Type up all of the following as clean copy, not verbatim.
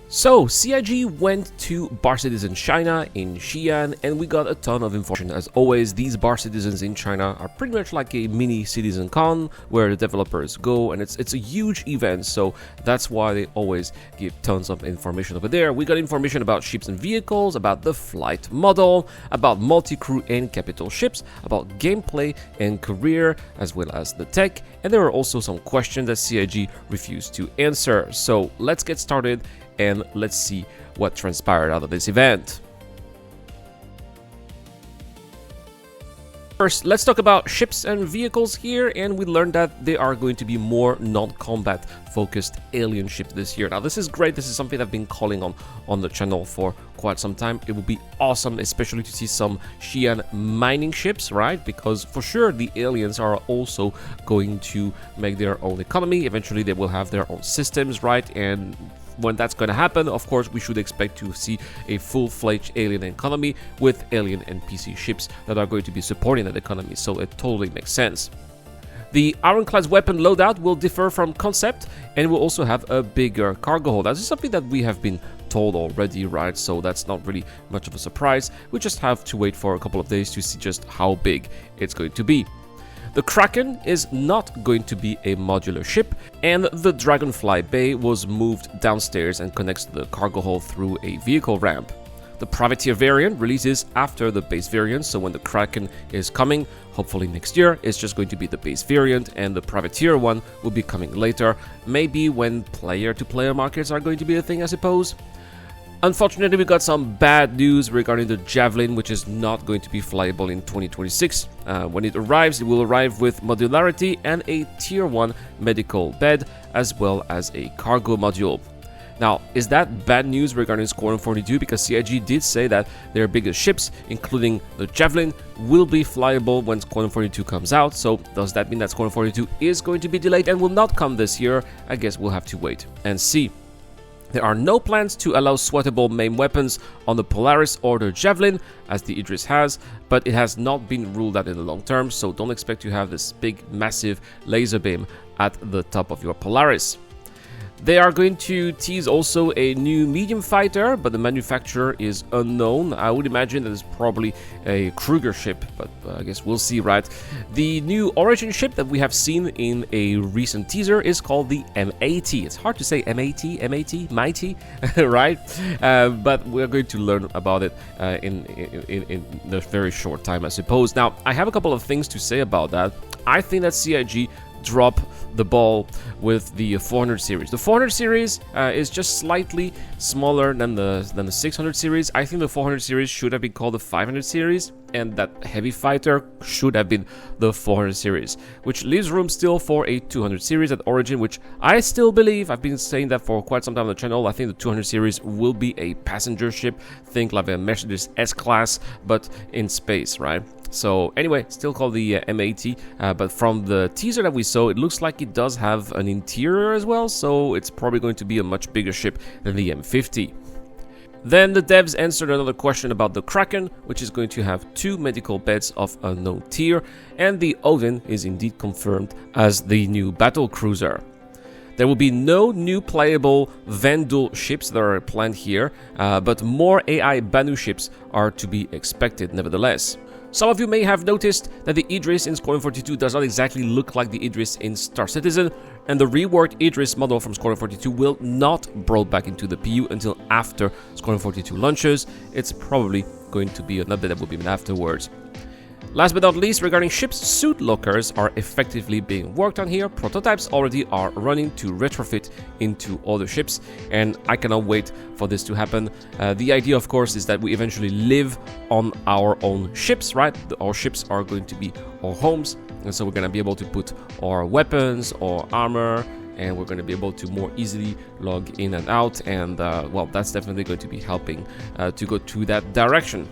So, CIG went to bar citizen China in Xi'an, and we got a ton of information. As always, these bar citizens in China are pretty much like a mini citizen con where the developers go, and it's a huge event, so that's why they always give tons of information over there. We got information about ships and vehicles, about the flight model, about multi-crew and capital ships, about gameplay and career, as well as the tech, and there are also some questions that CIG refused to answer. So let's get started and let's see what transpired out of this event. First, let's talk about ships and vehicles here, and we learned that they are going to be more non-combat focused alien ships this year. Now, this is great. This is something I've been calling on the channel for quite some time. It would be awesome, especially to see some Xi'an mining ships, right? Because for sure, the aliens are also going to make their own economy. Eventually, they will have their own systems, right? And when that's going to happen, of course, we should expect to see a full-fledged alien economy with alien NPC ships that are going to be supporting that economy, so it totally makes sense. The Ironclad's weapon loadout will differ from concept and will also have a bigger cargo hold. This is something that we have been told already, right? So that's not really much of a surprise. We just have to wait for a couple of days to see just how big it's going to be. The Kraken is not going to be a modular ship, and the Dragonfly Bay was moved downstairs and connects to the cargo hold through a vehicle ramp. The Privateer variant releases after the base variant, so when the Kraken is coming, hopefully next year, it's just going to be the base variant, and the Privateer one will be coming later, maybe when player-to-player markets are going to be a thing, I suppose. Unfortunately, we got some bad news regarding the Javelin, which is not going to be flyable in 2026. When it arrives, it will arrive with modularity and a Tier 1 medical bed, as well as a cargo module. Now, is that bad news regarding Squadron 42? Because CIG did say that their biggest ships, including the Javelin, will be flyable when Squadron 42 comes out. So does that mean that Squadron 42 is going to be delayed and will not come this year? I guess we'll have to wait and see. There are no plans to allow sweatable main weapons on the Polaris or the Javelin, as the Idris has, but it has not been ruled out in the long term, so don't expect to have this big, massive laser beam at the top of your Polaris. They are going to tease also a new medium fighter, but the manufacturer is unknown. I would imagine that it's probably a Kruger ship, but I guess we'll see, right? The new Origin ship that we have seen in a recent teaser is called the M80. It's hard to say M80, Mighty, right? But we're going to learn about it in a very short time, I suppose. Now, I have a couple of things to say about that. I think that CIG drop the ball with the 400 series. The 400 series is just slightly smaller than the 600 series. I think the 400 series should have been called the 500 series, and that heavy fighter should have been the 400 series, which leaves room still for a 200 series at Origin, which I still believe, I've been saying that for quite some time on the channel, I think the 200 series will be a passenger ship, think like a Mercedes S-Class, but in space, right? So anyway, still called the M80, but from the teaser that we saw, it looks like it does have an interior as well, so it's probably going to be a much bigger ship than the M50. Then the devs answered another question about the Kraken, which is going to have 2 medical beds of unknown tier, and the Odin is indeed confirmed as the new battlecruiser. There will be no new playable Vandal ships that are planned here, but more AI Banu ships are to be expected nevertheless. Some of you may have noticed that the Idris in Squadron 42 does not exactly look like the Idris in Star Citizen, and the reworked Idris model from Squadron 42 will not brought back into the PU until after Squadron 42 launches. It's probably going to be an update that will be made afterwards. Last but not least, regarding ships, suit lockers are effectively being worked on here. Prototypes already are running to retrofit into other ships, and I cannot wait for this to happen. The idea, of course, is that we eventually live on our own ships, right? Our ships are going to be our homes, and so we're going to be able to put our weapons or armor, and we're going to be able to more easily log in and out, and well, that's definitely going to be helping to go to that direction.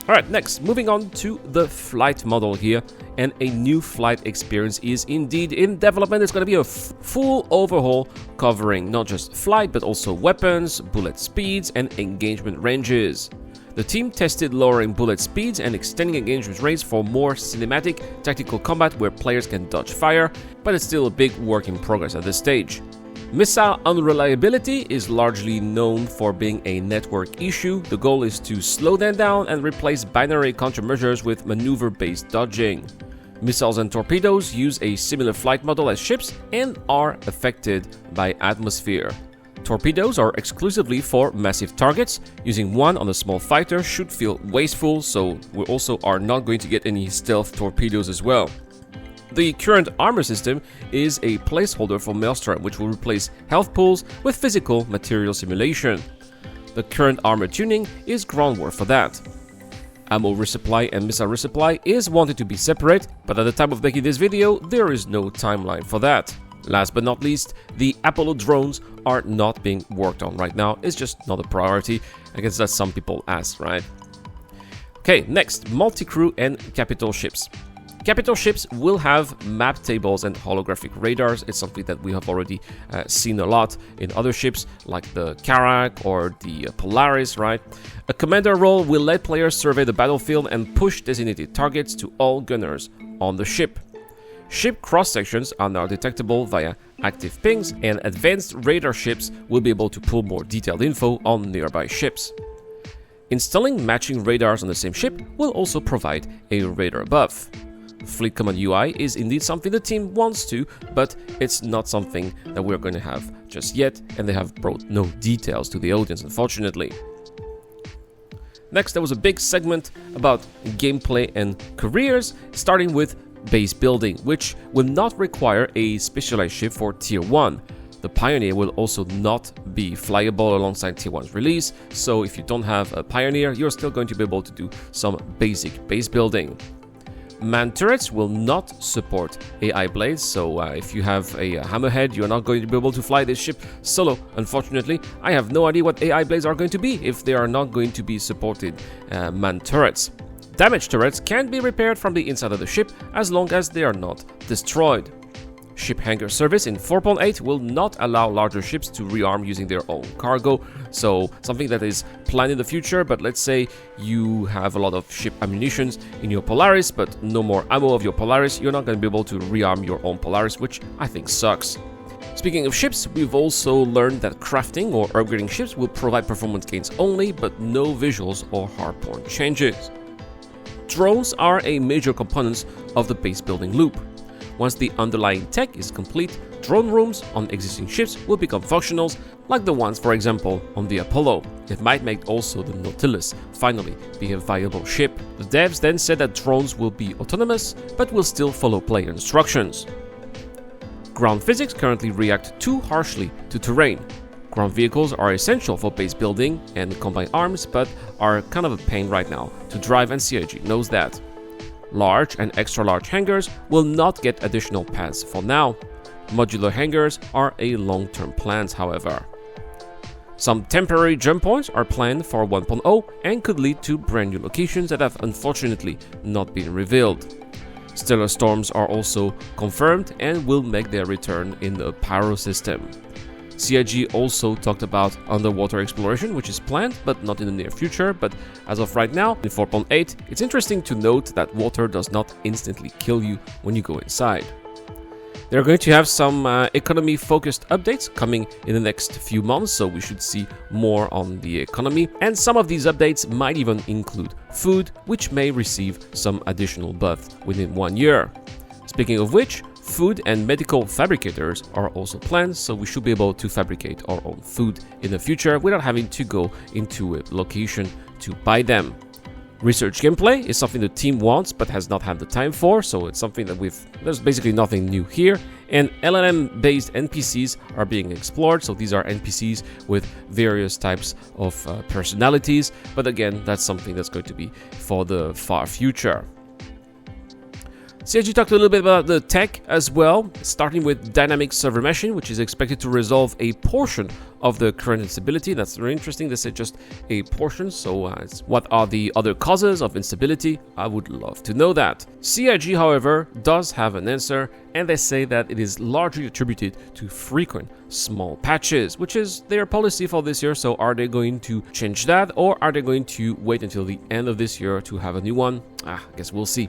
Alright, next, moving on to the flight model here, and a new flight experience is indeed in development. It's going to be a full overhaul covering not just flight, but also weapons, bullet speeds, and engagement ranges. The team tested lowering bullet speeds and extending engagement range for more cinematic, tactical combat where players can dodge fire, but it's still a big work in progress at this stage. Missile unreliability is largely known for being a network issue. The goal is to slow them down and replace binary countermeasures with maneuver-based dodging. Missiles and torpedoes use a similar flight model as ships and are affected by atmosphere. Torpedoes are exclusively for massive targets. Using one on a small fighter should feel wasteful, so we also are not going to get any stealth torpedoes as well. The current armor system is a placeholder for Maelstrom, which will replace health pools with physical material simulation. The current armor tuning is groundwork for that. Ammo resupply and missile resupply is wanted to be separate, but at the time of making this video, there is no timeline for that. Last but not least, the Apollo drones are not being worked on right now. It's just not a priority. I guess that's some people ask, right? Okay, next, Multicrew and capital ships. Capital ships will have map tables and holographic radars. It's something that we have already seen a lot in other ships like the Karak or the Polaris, right? A commander role will let players survey the battlefield and push designated targets to all gunners on the ship. Ship cross-sections are now detectable via active pings, and advanced radar ships will be able to pull more detailed info on nearby ships. Installing matching radars on the same ship will also provide a radar buff. Fleet Command UI is indeed something the team wants to, but it's not something that we're going to have just yet, and they have brought no details to the audience, unfortunately. Next, there was a big segment about gameplay and careers, starting with base building, which will not require a specialized ship for Tier 1. The Pioneer will also not be flyable alongside Tier 1's release, so if you don't have a Pioneer, you're still going to be able to do some basic base building. Man turrets will not support AI blades, so if you have a hammerhead, you're not going to be able to fly this ship solo. Unfortunately, I have no idea what AI blades are going to be if they are not going to be supported man turrets. Damaged turrets can be repaired from the inside of the ship as long as they are not destroyed. Ship hangar service in 4.8 will not allow larger ships to rearm using their own cargo, so something that is planned in the future, but let's say you have a lot of ship ammunitions in your Polaris, but no more ammo of your Polaris, you're not going to be able to rearm your own Polaris, which I think sucks. Speaking of ships, we've also learned that crafting or upgrading ships will provide performance gains only, but no visuals or hardpoint changes. Drones are a major component of the base building loop. Once the underlying tech is complete, drone rooms on existing ships will become functional, like the ones, for example, on the Apollo. It might make also the Nautilus finally be a viable ship. The devs then said that drones will be autonomous, but will still follow player instructions. Ground physics currently react too harshly to terrain. Ground vehicles are essential for base building and combined arms, but are kind of a pain right now to drive, and CIG knows that. Large and extra-large hangars will not get additional pads for now. Modular hangars are a long-term plans, however. Some temporary jump points are planned for 1.0 and could lead to brand new locations that have unfortunately not been revealed. Stellar storms are also confirmed and will make their return in the Pyro system. CIG also talked about underwater exploration, which is planned, but not in the near future. But as of right now, in 4.8, it's interesting to note that water does not instantly kill you when you go inside. They're going to have some economy-focused updates coming in the next few months, so we should see more on the economy. And some of these updates might even include food, which may receive some additional buff within 1 year. Speaking of which, food and medical fabricators are also planned, so we should be able to fabricate our own food in the future without having to go into a location to buy them. Research gameplay is something the team wants but has not had the time for, so it's something that there's basically nothing new here. And LLM-based NPCs are being explored, so these are NPCs with various types of personalities, but again, that's something that's going to be for the far future. CIG talked a little bit about the tech as well, starting with dynamic server meshing, which is expected to resolve a portion of the current instability. That's very interesting. They said just a portion, so what are the other causes of instability? I would love to know that. CIG, however, does have an answer, and they say that it is largely attributed to frequent small patches, which is their policy for this year. So are they going to change that, or are they going to wait until the end of this year to have a new one? I guess we'll see.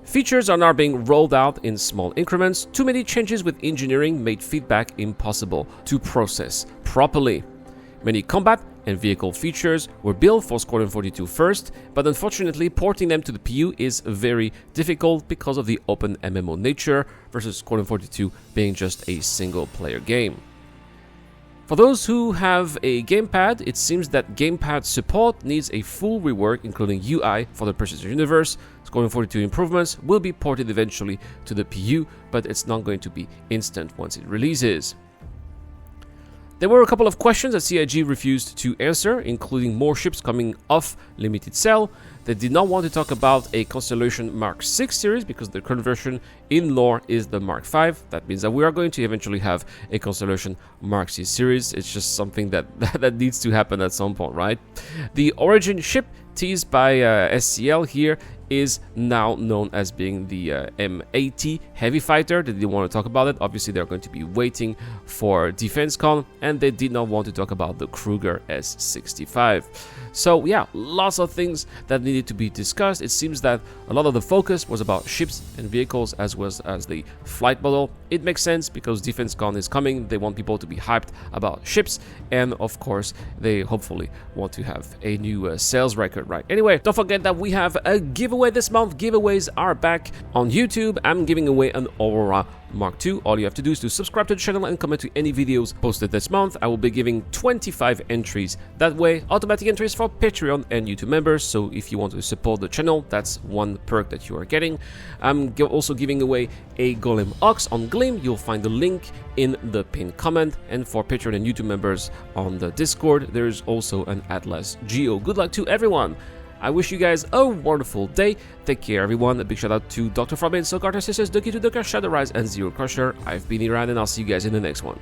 Features are now being rolled out in small increments. Too many changes with engineering made feedback impossible to process properly. Many combat and vehicle features were built for Squadron 42 first, but unfortunately porting them to the PU is very difficult because of the open MMO nature versus Squadron 42 being just a single-player game. For those who have a gamepad, it seems that gamepad support needs a full rework, including UI for the Precision Universe. Squadron 42 improvements will be ported eventually to the PU, but it's not going to be instant once it releases. There were a couple of questions that CIG refused to answer, including more ships coming off limited sale. They did not want to talk about a Constellation Mark 6 series because the current version in lore is the Mark 5. That means that we are going to eventually have a Constellation Mark 6 series. It's just something that needs to happen at some point, right? The Origin ship teased by SCL here is now known as being the M80 Heavy Fighter. They didn't want to talk about it. Obviously, they're going to be waiting for DefenseCon, and they did not want to talk about the Kruger S65. So yeah, lots of things that needed to be discussed. It seems that a lot of the focus was about ships and vehicles as well as the flight model. It makes sense because DefenseCon is coming. They want people to be hyped about ships, and of course, they hopefully want to have a new sales record, right? Anyway, don't forget that we have a giveaway this month. Giveaways are back on YouTube. I'm giving away an Aurora Mark II. All you have to do is to subscribe to the channel and comment to any videos posted this month. I will be giving 25 entries that way, automatic entries for Patreon and YouTube members. So if you want to support the channel, that's one perk that you are getting. I'm also giving away a Golem Ox on Gleam. You'll find the link in the pinned comment. And for Patreon and YouTube members on the Discord, there's also an Atlas Geo. Good luck to everyone. I wish you guys a wonderful day. Take care, everyone. A big shout out to Dr. Frobin, So Carter Sisters, Ducky to Ducker, Shadow Rise, and Zero Crusher. I've been Iran, and I'll see you guys in the next one.